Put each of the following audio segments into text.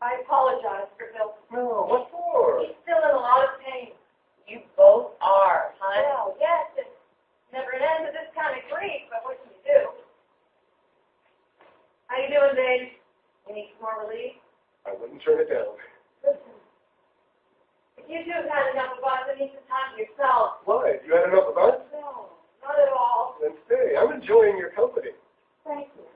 I apologize for Bill. No, what for? He's still in a lot of pain. You both are, hon. Well, yes, it's never an end to this kind of grief, but what can you do? How you doing, Dave? You need some more relief? I wouldn't turn it down. Listen, if you two have had enough of us, I need some time to yourself. Why? You had enough of us? No, not at all. Then stay. I'm enjoying your company. Thank you.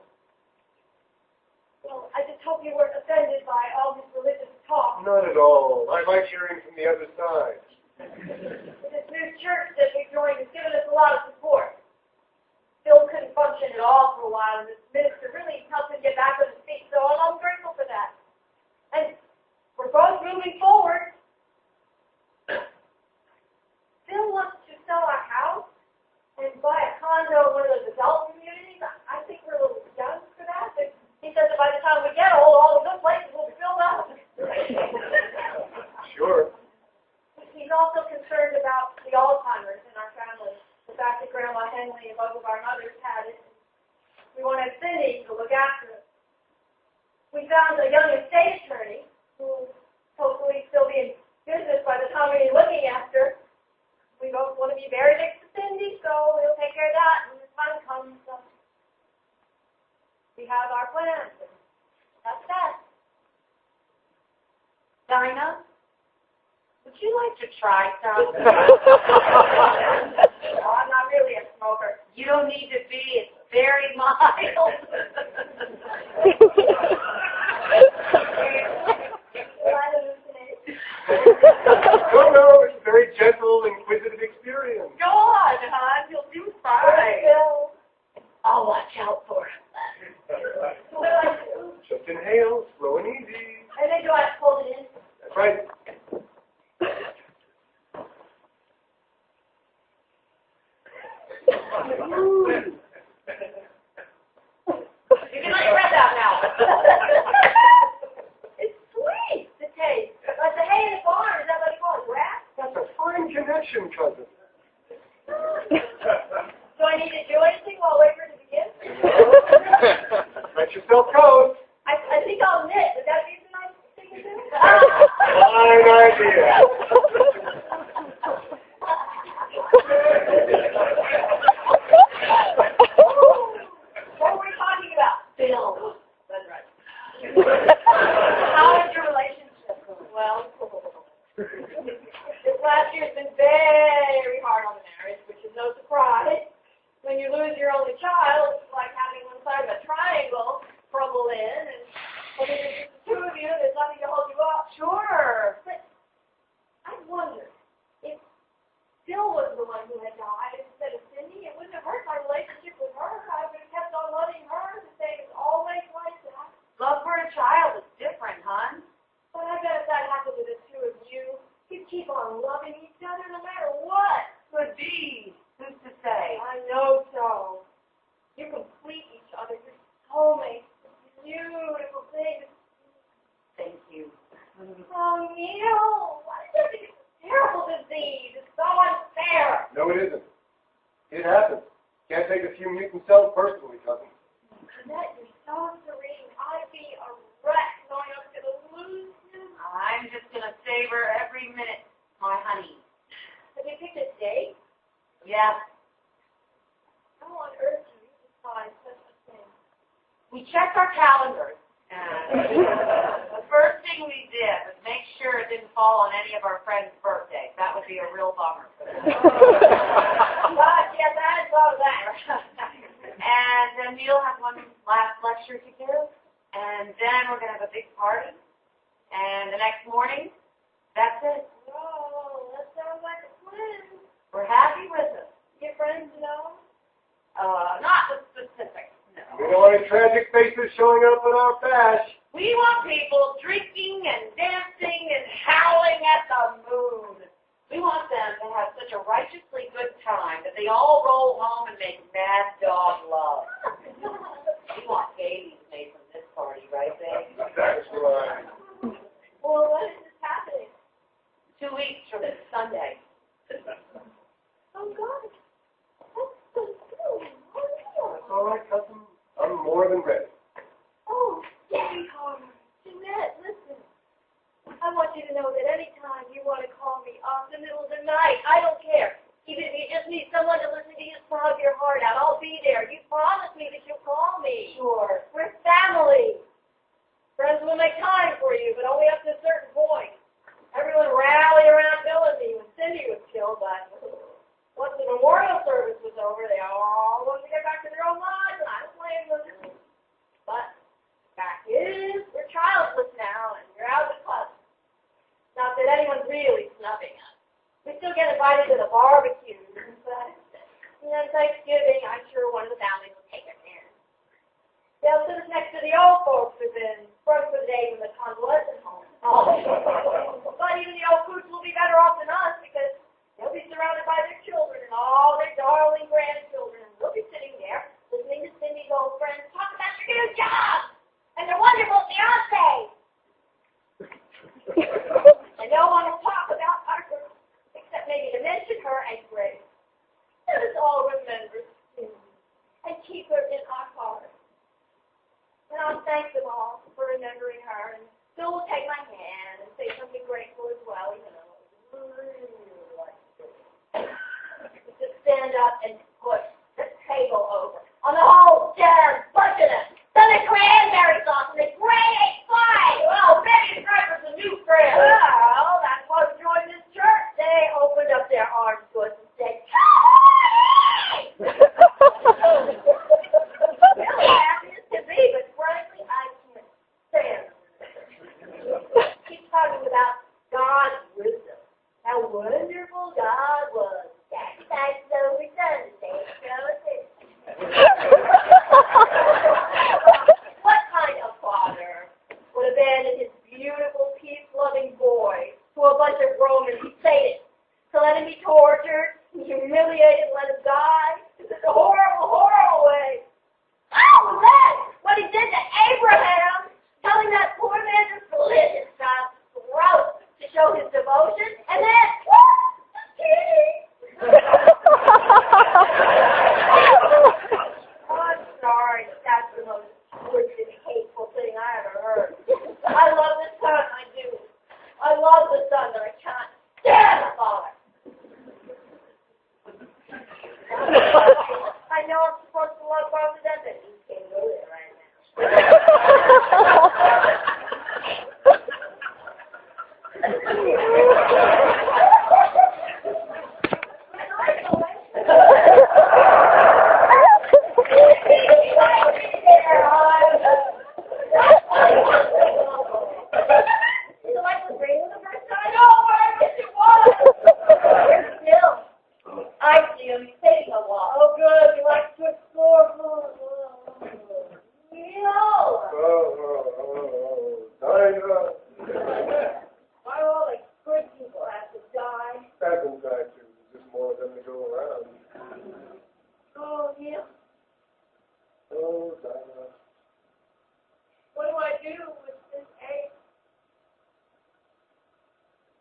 Well, I just hope you weren't offended by all this religious talk. Not at all. I like hearing from the other side. This new church that we joined has given us a lot of support. Bill couldn't function at all for a while, and this minister really helped him get back on his feet, so I'm grateful for that. And we're both moving forward. Bill wants to sell our house and buy a condo in one of those adult communities. I think we're a little young for that, but he says that by the time we get old, all the good places will be filled up. Sure. He's also concerned about the Alzheimer's in our family. The fact that Grandma Henley and both of our mothers had it. We wanted Cindy to look after it. We found a young estate attorney who will hopefully still be in business by the time we need looking after. We both want to be buried next to Cindy, so he'll take care of that when the time comes. So we have our plans. That's that. Dinah, would you like to try some? No, I'm not really a smoker. You don't need to be. It's very mild. No, it's a very gentle, inquisitive experience. Go on, hon. You'll do fine. Bill. I'll watch out for him. So what do I do? Just inhale, slow and easy. And then do I hold it in? That's right. You can let your breath out now. It's sweet, the taste. Like the hay in the barn, is that what you call it, grass? That's a fine connection, cousin. Do I need to do anything while I wait for it to begin? Let yourself go. I think I'll knit. Would that be a nice thing to do? Fine idea. What were we talking about? Bill. That's right. How is your relationship going? Well, this last year's been very hard on the marriage, which is no surprise. When you lose your only child, it's like having one side of a triangle crumble in, and when there's just the two of you, there's nothing to hold you up. Sure. But I wonder if Bill was the one who had died instead of Cindy, it wouldn't have hurt my relationship with her. I would have kept on loving her the same as always like that. Love for a child is different, hon. But I bet if that happened to the two of you, you'd keep on loving each other no matter what. Could be. Who's to say? I know so. You complete each other. You're soulmates. It's a beautiful thing. Thank you. Oh, Neil, why did you think it's a terrible disease? It's so unfair. No, it isn't. It happens. Can't take a few mutant cells personally, cousin. Annette, you're so serene. I'd be a wreck knowing I was going to lose you. I'm just going to savor every minute, my honey. Have you picked a date? Yeah. How on earth do you decide such a thing? We checked our calendars. And the first thing we did was make sure it didn't fall on any of our friends' birthdays. That would be a real bummer for them. Gosh, yes, I hadn't thought of that. And then Neil has one last lecture to give. And then we're going to have a big party. And the next morning, that's it. Oh, that sounds like a plan. We're happy with it. Your friends know? Not the specifics, no. We don't want any tragic faces showing up at our bash. We want people drinking and dancing and howling at the moon. We want them to have such a righteously good time that they all roll home and make mad dog love. We want babies made from this party, right, babe? That's right. Well, when is this happening? 2 weeks from this Sunday. Oh, God. That's so cool. That's all right, cousin. I'm more than ready. Oh, sweetheart. Jeanette, listen. you to know that anytime you want to call me off the middle of the night, I don't care. Even if you just need someone to listen to you sob your heart out, I'll be there. You promised me that you'll call me. Sure. We're family. Friends will make time for you, but only up to a certain point. Everyone rallied around Bill and me when Cindy was killed, but once the memorial service was over, they all wanted to get back to their own lives, and I don't blame them. But the fact is, we're childless now, and we're out of the club. Not that anyone's really snubbing us. We still get invited to the barbecues, but Thanksgiving, I'm sure one of the families will take us in. They'll sit us next to the old folks who've been sprung for the day from the convalescent home. But even the old coots will be better off than us because they'll be surrounded by their children and all their darling grandchildren. And we'll be sitting there listening to Cindy's old friends talk about their new jobs and their wonderful fiancé. And no one will talk about our girl except maybe to mention her and Grace. Let us all remember Cindy and keep her in our hearts. And I'll thank them all for remembering her. And Bill will take my hand and say something grateful as well, even though it was really like to just stand up and push the table over on the whole damn bunch of them. Then the cranberry sauce and the great fight. Well, Betty Striper's a new friend. Well, that's why we joined this church. They opened up their arms to us and said, "Hey!" Really happy as can be, but frankly, I can't stand it. Keep talking about God's wisdom. How wonderful God was. That's so we done today. What kind of father would abandon his beautiful, peace-loving boy to a bunch of Roman Satanists to let him be tortured, humiliated, and let him die? It's a horrible, horrible way. Oh, then, what he did to Abraham, telling that poor man to slit his son's throat to show his devotion, and then, oh, I'm sorry, that's the most twisted, hateful thing I ever heard. I love the son, I do. I love the son, but I can't stand the father. I know I'm supposed to love both of them, but he can't go there right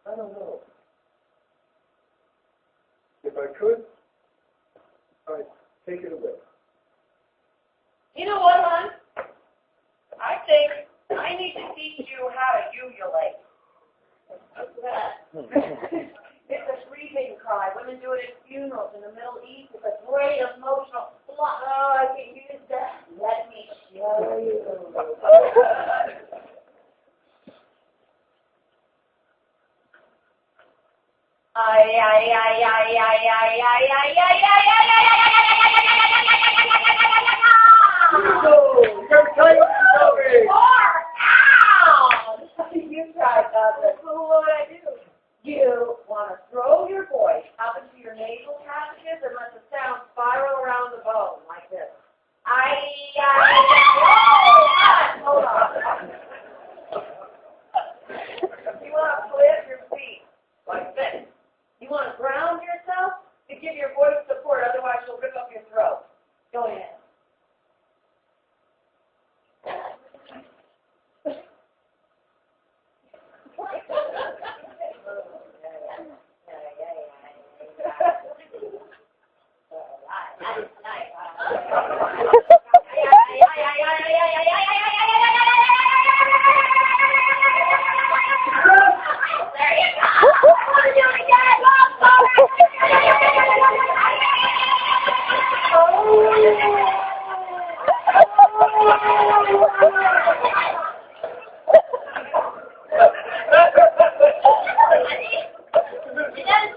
I don't know. If I could, I'd take it away. You know what, hon? I think I need to teach you how to ululate. What's that? It's a sleeping cry. Women do it at funerals in the Middle East. It's a great emotional block. Oh, I can use that. Let me show you. You're cutting over. You tried that. What would I do? You want to throw your voice up into your nasal passages and let the sound spiral around the bone like this. Hold on. You want to flip your feet like this. You want to ground yourself to give your voice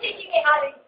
teaching me how to